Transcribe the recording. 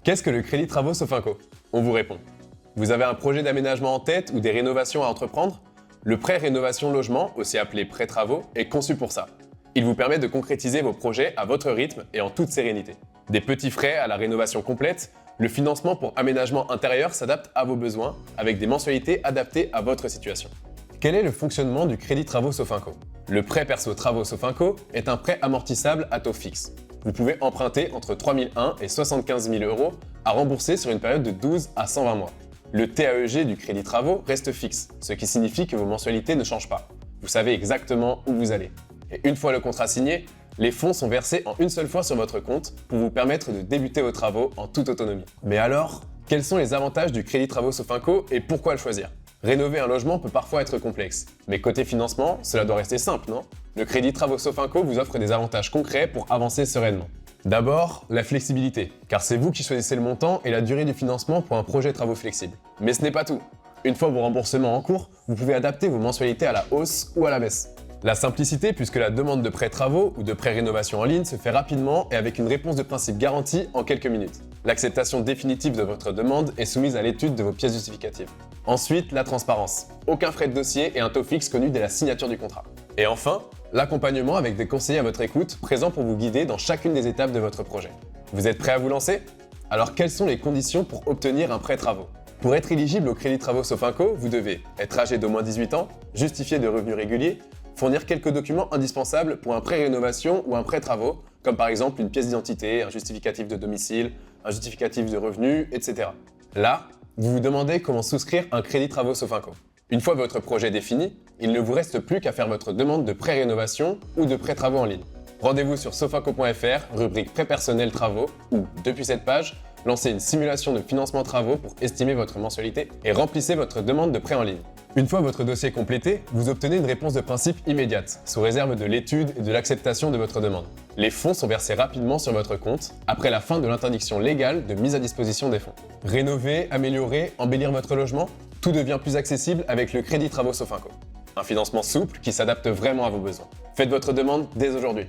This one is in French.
Qu'est-ce que le crédit travaux Sofinco? On vous répond. Vous avez un projet d'aménagement en tête ou des rénovations à entreprendre? Le prêt rénovation logement, aussi appelé prêt travaux, est conçu pour ça. Il vous permet de concrétiser vos projets à votre rythme et en toute sérénité. Des petits frais à la rénovation complète, le financement pour aménagement intérieur s'adapte à vos besoins avec des mensualités adaptées à votre situation. Quel est le fonctionnement du crédit travaux Sofinco? Le prêt perso travaux Sofinco est un prêt amortissable à taux fixe. Vous pouvez emprunter entre 3 001 et 75 000 euros à rembourser sur une période de 12 à 120 mois. Le TAEG du crédit travaux reste fixe, ce qui signifie que vos mensualités ne changent pas. Vous savez exactement où vous allez. Et une fois le contrat signé, les fonds sont versés en une seule fois sur votre compte pour vous permettre de débuter vos travaux en toute autonomie. Mais alors, quels sont les avantages du crédit travaux Sofinco et pourquoi le choisir? Rénover un logement peut parfois être complexe, mais côté financement, cela doit rester simple, non? Le crédit travaux Sofinco vous offre des avantages concrets pour avancer sereinement. D'abord, la flexibilité, car c'est vous qui choisissez le montant et la durée du financement pour un projet travaux flexible. Mais ce n'est pas tout. Une fois vos remboursements en cours, vous pouvez adapter vos mensualités à la hausse ou à la baisse. La simplicité, puisque la demande de prêt travaux ou de prêt rénovation en ligne se fait rapidement et avec une réponse de principe garantie en quelques minutes. L'acceptation définitive de votre demande est soumise à l'étude de vos pièces justificatives. Ensuite, la transparence. Aucun frais de dossier et un taux fixe connu dès la signature du contrat. Et enfin, l'accompagnement avec des conseillers à votre écoute, présents pour vous guider dans chacune des étapes de votre projet. Vous êtes prêt à vous lancer? Alors quelles sont les conditions pour obtenir un prêt travaux? Pour être éligible au crédit travaux Sofinco, vous devez être âgé d'au moins 18 ans, justifier de revenus réguliers, fournir quelques documents indispensables pour un prêt rénovation ou un prêt travaux, comme par exemple une pièce d'identité, un justificatif de domicile, un justificatif de revenus, etc. Là, vous vous demandez comment souscrire un crédit travaux Sofinco. Une fois votre projet défini, il ne vous reste plus qu'à faire votre demande de prêt rénovation ou de prêt travaux en ligne. Rendez-vous sur sofinco.fr, rubrique prêt personnel travaux, ou, depuis cette page, lancez une simulation de financement travaux pour estimer votre mensualité et remplissez votre demande de prêt en ligne. Une fois votre dossier complété, vous obtenez une réponse de principe immédiate, sous réserve de l'étude et de l'acceptation de votre demande. Les fonds sont versés rapidement sur votre compte, après la fin de l'interdiction légale de mise à disposition des fonds. Rénover, améliorer, embellir votre logement, tout devient plus accessible avec le crédit travaux Sofinco. Un financement souple qui s'adapte vraiment à vos besoins. Faites votre demande dès aujourd'hui.